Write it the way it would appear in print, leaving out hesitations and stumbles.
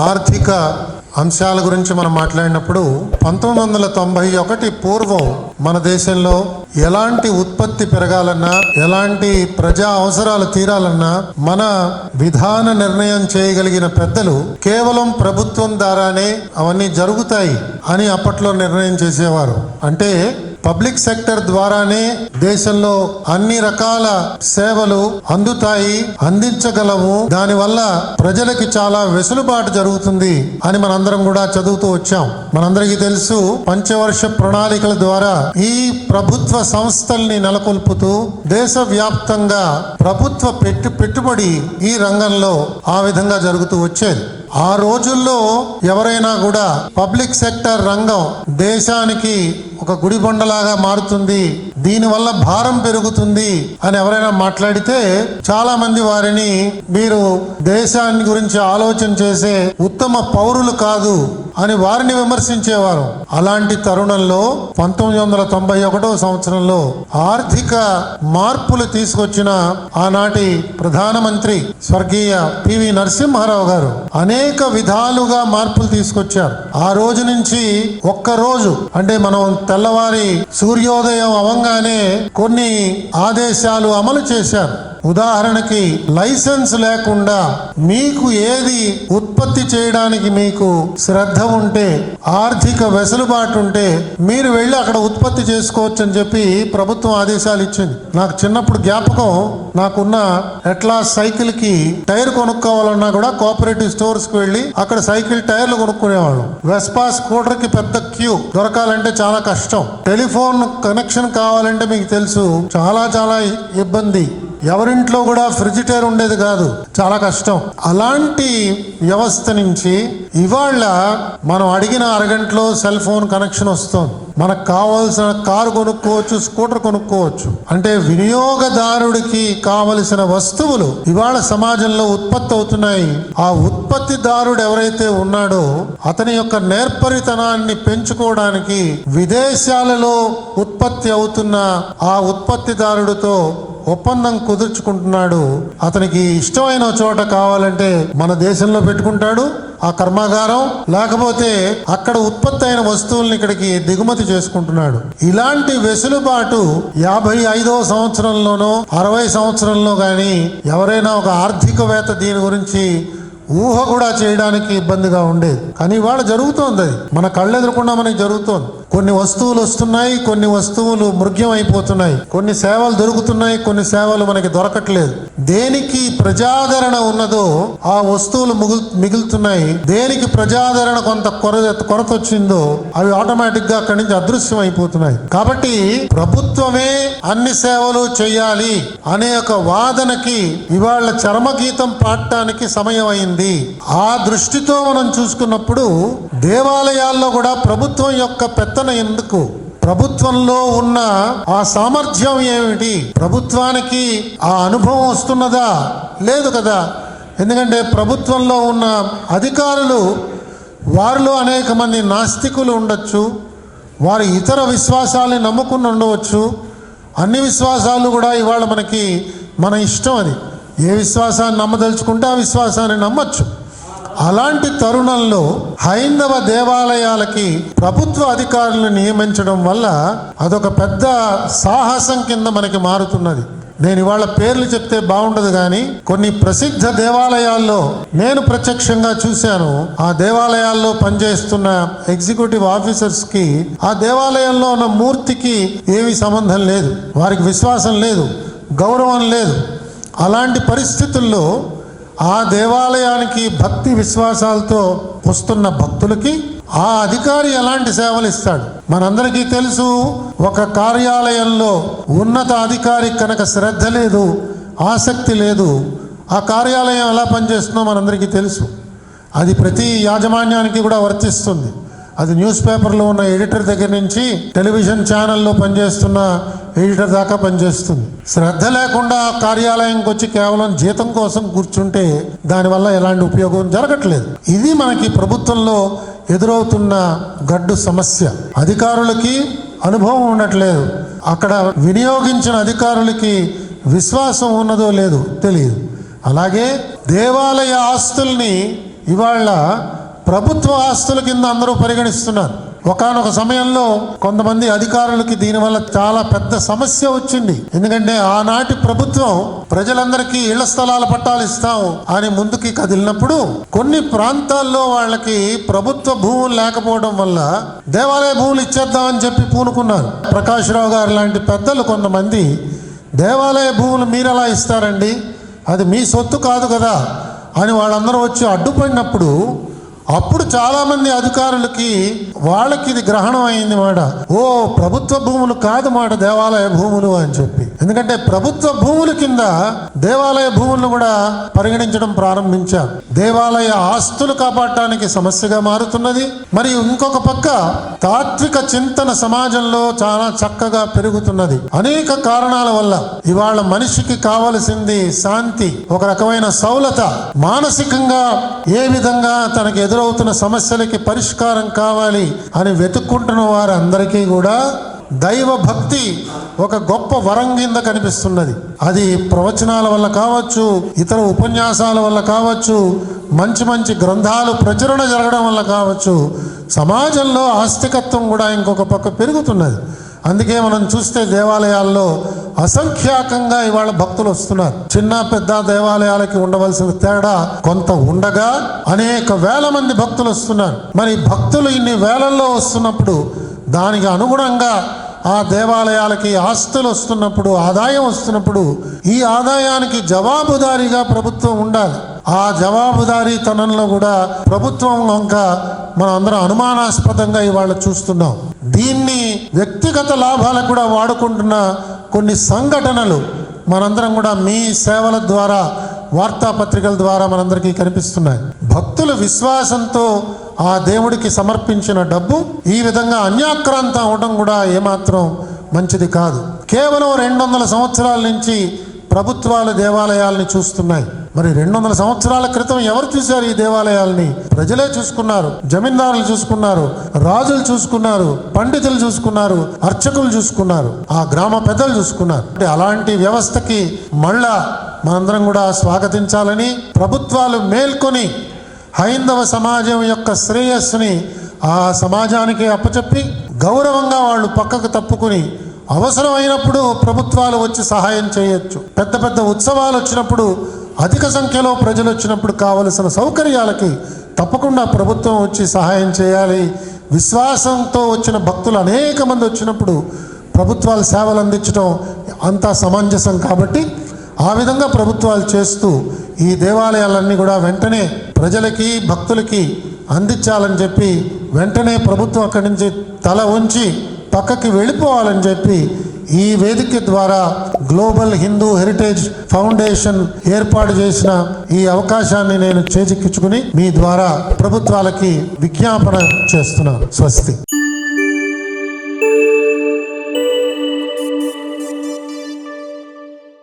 ఆర్థిక అంశాల గురించి మనం మాట్లాడినప్పుడు 1991 పూర్వం మన దేశంలో ఎలాంటి ఉత్పత్తి పెరగాలన్నా, ఎలాంటి ప్రజా అవసరాలు తీరాలన్నా మన విధాన నిర్ణయం చేయగలిగిన పెద్దలు కేవలం ప్రభుత్వం ద్వారానే అవన్నీ జరుగుతాయి అని అప్పట్లో నిర్ణయం చేసేవారు. అంటే పబ్లిక్ సెక్టర్ ద్వారానే దేశంలో అన్ని రకాల సేవలు అందుతాయి, అందించగలము, దానివల్ల ప్రజలకి చాలా వెసులుబాటు జరుగుతుంది అని మనందరం కూడా చదువుతూ వచ్చాం. మనందరికీ తెలుసు, పంచవర్ష ప్రణాళికల ద్వారా ఈ ప్రభుత్వ సంస్థల్ని నెలకొల్పుతూ దేశవ్యాప్తంగా ప్రభుత్వ పెట్టుబడి ఈ రంగంలో ఆ విధంగా జరుగుతూ వచ్చేది. ఆ రోజుల్లో ఎవరైనా కూడా పబ్లిక్ సెక్టర్ రంగం దేశానికి ఒక గుడిబండలాగా మారుతుంది, దీనివల్ల భారం పెరుగుతుంది అని ఎవరైనా మాట్లాడితే చాలా మంది వారిని మీరు దేశాన్ని గురించి ఆలోచన చేసే ఉత్తమ పౌరులు కాదు అని వారిని విమర్శించేవారు. అలాంటి తరుణంలో 1991 సంవత్సరంలో ఆర్థిక మార్పులు తీసుకొచ్చిన ఆనాటి ప్రధానమంత్రి స్వర్గీయ పివి నరసింహారావు గారు అనేక విధాలుగా మార్పులు తీసుకొచ్చారు. ఆ రోజు నుంచి ఒక్కరోజు అంటే మనం తెల్లవారి సూర్యోదయం అవంగానే కొన్ని ఆదేశాలు అమలు చేశారు. ఉదాహరణకి లైసెన్స్ లేకుండా మీకు ఏది ఉత్పత్తి చేయడానికి మీకు శ్రద్ధ ఉంటే, ఆర్థిక వెసులుబాటు ఉంటే మీరు వెళ్ళి అక్కడ ఉత్పత్తి చేసుకోవచ్చు అని చెప్పి ప్రభుత్వం ఆదేశాలు ఇచ్చింది. నాకు చిన్నప్పుడు జ్ఞాపకం, నాకున్న అట్లాస్ సైకిల్ కి టైర్ కొనుక్కోవాలన్నా కూడా కోఆపరేటివ్ స్టోర్స్ కి వెళ్ళి అక్కడ సైకిల్ టైర్లు కొనుక్కునేవాళ్ళం. వెస్పా స్కూటర్ కి పెద్ద క్యూ, దొరకాలంటే చాలా కష్టం. టెలిఫోన్ కనెక్షన్ కావాలంటే మీకు తెలుసు చాలా ఇబ్బంది. ఎవరింట్లో కూడా ఫ్రిజిటైర్ ఉండేది కాదు, చాలా కష్టం. అలాంటి వ్యవస్థ నుంచి ఇవాళ మనం అడిగిన అరగంటలో సెల్ ఫోన్ కనెక్షన్ వస్తుంది. మనకు కావాల్సిన కారు కొనుక్కోవచ్చు, స్కూటర్ కొనుక్కోవచ్చు. అంటే వినియోగదారుడికి కావలసిన వస్తువులు ఇవాళ సమాజంలో ఉత్పత్తి అవుతున్నాయి. ఆ ఉత్పత్తిదారుడు ఎవరైతే ఉన్నాడో అతని యొక్క నేర్పరితనాన్ని పెంచుకోవడానికి విదేశాలలో ఉత్పత్తి అవుతున్న ఆ ఉత్పత్తిదారుడితో ఒప్పందం కుదుర్చుకుంటున్నాడు. అతనికి ఇష్టమైన చోట కావాలంటే మన దేశంలో పెట్టుకుంటాడు ఆ కర్మాగారం, లేకపోతే అక్కడ ఉత్పత్తి అయిన వస్తువుల్ని ఇక్కడికి దిగుమతి చేసుకుంటున్నాడు. ఇలాంటి వెసులుబాటు 55వ సంవత్సరంలోనో 60 సంవత్సరంలో గాని ఎవరైనా ఒక ఆర్థికవేత్త దీని గురించి ఊహ కూడా చేయడానికి ఇబ్బందిగా ఉండేది. కానీ ఇవాళ జరుగుతోంది, అది మన కళ్ళెదురకుండా మనకి జరుగుతోంది. కొన్ని వస్తువులు వస్తున్నాయి, కొన్ని వస్తువులు మృగ్యం అయిపోతున్నాయి, కొన్ని సేవలు దొరుకుతున్నాయి, కొన్ని సేవలు మనకి దొరకట్లేదు. దేనికి ప్రజాదరణ ఉన్నదో ఆ వస్తువులు మిగులుతున్నాయి. దేనికి ప్రజాదరణ కొంత కొరత వచ్చిందో అవి ఆటోమేటిక్ గా అక్కడి నుంచి అదృశ్యం అయిపోతున్నాయి. కాబట్టి ప్రభుత్వమే అన్ని సేవలు చేయాలి అనే ఒక వాదనకి ఇవాళ చరమగీతం పాడటానికి సమయం అయింది. ఆ దృష్టితో మనం చూసుకున్నప్పుడు దేవాలయాల్లో కూడా ప్రభుత్వం యొక్క పెత్తనం ఎందుకు, ప్రభుత్వంలో ఉన్న ఆ సామర్థ్యం ఏమిటి, ప్రభుత్వానికి ఆ అనుభవం వస్తున్నదా? లేదు కదా. ఎందుకంటే ప్రభుత్వంలో ఉన్న అధికారులు వారిలో అనేక మంది నాస్తికులు ఉండొచ్చు, వారి ఇతర విశ్వాసాలని నమ్ముకుని ఉండవచ్చు. అన్ని విశ్వాసాలు కూడా ఇవాళ మన ఇష్టం, అది ఏ విశ్వాసాన్ని నమ్మదలుచుకుంటే ఆ విశ్వాసాన్ని నమ్మచ్చు. అలాంటి తరుణంలో హైందవ దేవాలయాలకి ప్రభుత్వ అధికారులను నియమించడం వల్ల అదొక పెద్ద సాహసం కింద మనకి మారుతున్నది. నేను ఇవాళ పేర్లు చెప్తే బాగుండదు కానీ కొన్ని ప్రసిద్ధ దేవాలయాల్లో నేను ప్రత్యక్షంగా చూశాను. ఆ దేవాలయాల్లో పనిచేస్తున్న ఎగ్జిక్యూటివ్ ఆఫీసర్స్ కి ఆ దేవాలయంలో ఉన్న మూర్తికి ఏమీ సంబంధం లేదు, వారికి విశ్వాసం లేదు, గౌరవం లేదు. అలాంటి పరిస్థితుల్లో ఆ దేవాలయానికి భక్తి విశ్వాసాలతో వస్తున్న భక్తులకి ఆ అధికారి ఎలాంటి సేవలు ఇస్తాడు? మనందరికీ తెలుసు, ఒక కార్యాలయంలో ఉన్నత అధికారి కనుక శ్రద్ధ లేదు, ఆసక్తి లేదు, ఆ కార్యాలయం ఎలా పనిచేస్తుందో మనందరికీ తెలుసు. అది ప్రతి యాజమాన్యానికి కూడా వర్తిస్తుంది. అది న్యూస్ పేపర్లో ఉన్న ఎడిటర్ దగ్గర నుంచి టెలివిజన్ ఛానల్లో పనిచేస్తున్న ఎడిటర్ దాకా పనిచేస్తుంది. శ్రద్ధ లేకుండా కార్యాలయంకి వచ్చి కేవలం జీతం కోసం కూర్చుంటే దానివల్ల ఎలాంటి ఉపయోగం జరగట్లేదు. ఇది మనకి ప్రభుత్వంలో ఎదురవుతున్న గడ్డు సమస్య. అధికారులకి అనుభవం ఉండట్లేదు, అక్కడ వినియోగించిన అధికారులకి విశ్వాసం ఉన్నదో లేదో తెలియదు. అలాగే దేవాలయ ఆస్తుల్ని ఇవాళ ప్రభుత్వ ఆస్తుల కింద అందరూ పరిగణిస్తున్నారు. ఒకానొక సమయంలో కొంతమంది అధికారులకి దీనివల్ల చాలా పెద్ద సమస్య వచ్చింది. ఎందుకంటే ఆనాటి ప్రభుత్వం ప్రజలందరికీ ఇళ్ల స్థలాల పట్టాలు ఇస్తాం అని ముందుకి కదిలినప్పుడు కొన్ని ప్రాంతాల్లో వాళ్ళకి ప్రభుత్వ భూములు లేకపోవడం వల్ల దేవాలయ భూములు ఇచ్చేద్దామని చెప్పి పూనుకున్నారు. ప్రకాష్ రావు గారు లాంటి పెద్దలు కొంతమంది దేవాలయ భూములు మీరు ఎలా ఇస్తారండి, అది మీ సొత్తు కాదు కదా అని వాళ్ళందరూ వచ్చి అడ్డుపడినప్పుడు అప్పుడు చాలామంది అధికారులకి వాళ్ళకి ఇది గ్రహణం అయింది మాట. ఓ ప్రభుత్వ భూములు కాదు మాట దేవాలయ భూములు అని చెప్పి. ఎందుకంటే ప్రభుత్వ భూముల కింద దేవాలయ భూములను కూడా పరిగణించడం ప్రారంభించారు. దేవాలయ ఆస్తులు కాపాడటానికి సమస్యగా మారుతున్నది. మరియు ఇంకొక పక్క తాత్విక చింతన సమాజంలో చాలా చక్కగా పెరుగుతున్నది. అనేక కారణాల వల్ల ఇవాళ మనిషికి కావలసింది శాంతి, ఒక రకమైన సౌలత, మానసికంగా ఏ విధంగా తనకి ఎదురవుతున్న సమస్యలకి పరిష్కారం కావాలి అని వెతుక్కుంటున్న వారందరికీ కూడా దైవ భక్తి ఒక గొప్ప వరం కింద కనిపిస్తున్నది. అది ప్రవచనాల వల్ల కావచ్చు, ఇతర ఉపన్యాసాల వల్ల కావచ్చు, మంచి మంచి గ్రంథాలు ప్రచురణ జరగడం వల్ల కావచ్చు, సమాజంలో ఆస్తికత్వం కూడా ఇంకొక పక్క పెరుగుతున్నది. అందుకే మనం చూస్తే దేవాలయాల్లో అసంఖ్యాకంగా ఇవాళ భక్తులు వస్తున్నారు. చిన్న పెద్ద దేవాలయాలకి ఉండవలసిన తేడా కొంత ఉండగా అనేక వేల మంది భక్తులు వస్తున్నారు. మరి భక్తులు ఇన్ని వేలల్లో వస్తున్నప్పుడు దానికి అనుగుణంగా ఆ దేవాలయాలకి ఆస్తులు వస్తున్నప్పుడు, ఆదాయం వస్తున్నప్పుడు ఈ ఆదాయానికి జవాబుదారీగా ప్రభుత్వం ఉండాలి. ఆ జవాబుదారీతనంలో కూడా ప్రభుత్వం వంక మనం అందరం అనుమానాస్పదంగా ఇవాళ చూస్తున్నాం. దీన్ని వ్యక్తిగత లాభాలకు కూడా వాడుకుంటున్న కొన్ని సంఘటనలు మనందరం కూడా మీ సేవల ద్వారా, వార్తాపత్రికల ద్వారా మనందరికీ కనిపిస్తున్నాయి. భక్తులు విశ్వాసంతో ఆ దేవుడికి సమర్పించిన డబ్బు ఈ విధంగా అన్యాక్రాంతం అవడం కూడా ఏమాత్రం మంచిది కాదు. కేవలం 200 సంవత్సరాల నుంచి ప్రభుత్వాలు దేవాలయాల్ని చూస్తున్నాయి. మరి 200 సంవత్సరాల క్రితం ఎవరు చూశారు ఈ దేవాలయాల్ని? ప్రజలే చూసుకున్నారు, జమీందారులు చూసుకున్నారు, రాజులు చూసుకున్నారు, పండితులు చూసుకున్నారు, అర్చకులు చూసుకున్నారు, ఆ గ్రామ పెద్దలు చూసుకున్నారు. అంటే అలాంటి వ్యవస్థకి మళ్ళా మనందరం కూడా స్వాగతించాలని, ప్రభుత్వాలు మేల్కొని హైందవ సమాజం యొక్క శ్రేయస్సుని ఆ సమాజానికి అప్పచెప్పి గౌరవంగా వాళ్ళు పక్కకు తప్పుకుని అవసరమైనప్పుడు ప్రభుత్వాలు వచ్చి సహాయం చేయొచ్చు. పెద్ద పెద్ద ఉత్సవాలు వచ్చినప్పుడు, అధిక సంఖ్యలో ప్రజలు వచ్చినప్పుడు కావలసిన సౌకర్యాలకి తప్పకుండా ప్రభుత్వం వచ్చి సహాయం చేయాలి. విశ్వాసంతో వచ్చిన భక్తులు అనేక మంది వచ్చినప్పుడు ప్రభుత్వాలు సేవలు అందించడం అంతా సమంజసం. కాబట్టి ఆ విధంగా ప్రభుత్వాలు చేస్తూ ఈ దేవాలయాలన్నీ కూడా వెంటనే ప్రజలకి, భక్తులకి అందించాలని చెప్పి వెంటనే ప్రభుత్వం అక్కడి నుంచి తల ఉంచి పక్కకి వెళ్ళిపోవాలని చెప్పి ఈ వేదిక ద్వారా గ్లోబల్ హిందూ హెరిటేజ్ ఫౌండేషన్ ఏర్పాటు చేసిన ఈ అవకాశాన్ని నేను చేజిక్కించుకుని మీ ద్వారా ప్రభుత్వాలకి విజ్ఞాపన చేస్తున్నాను. స్వస్తి.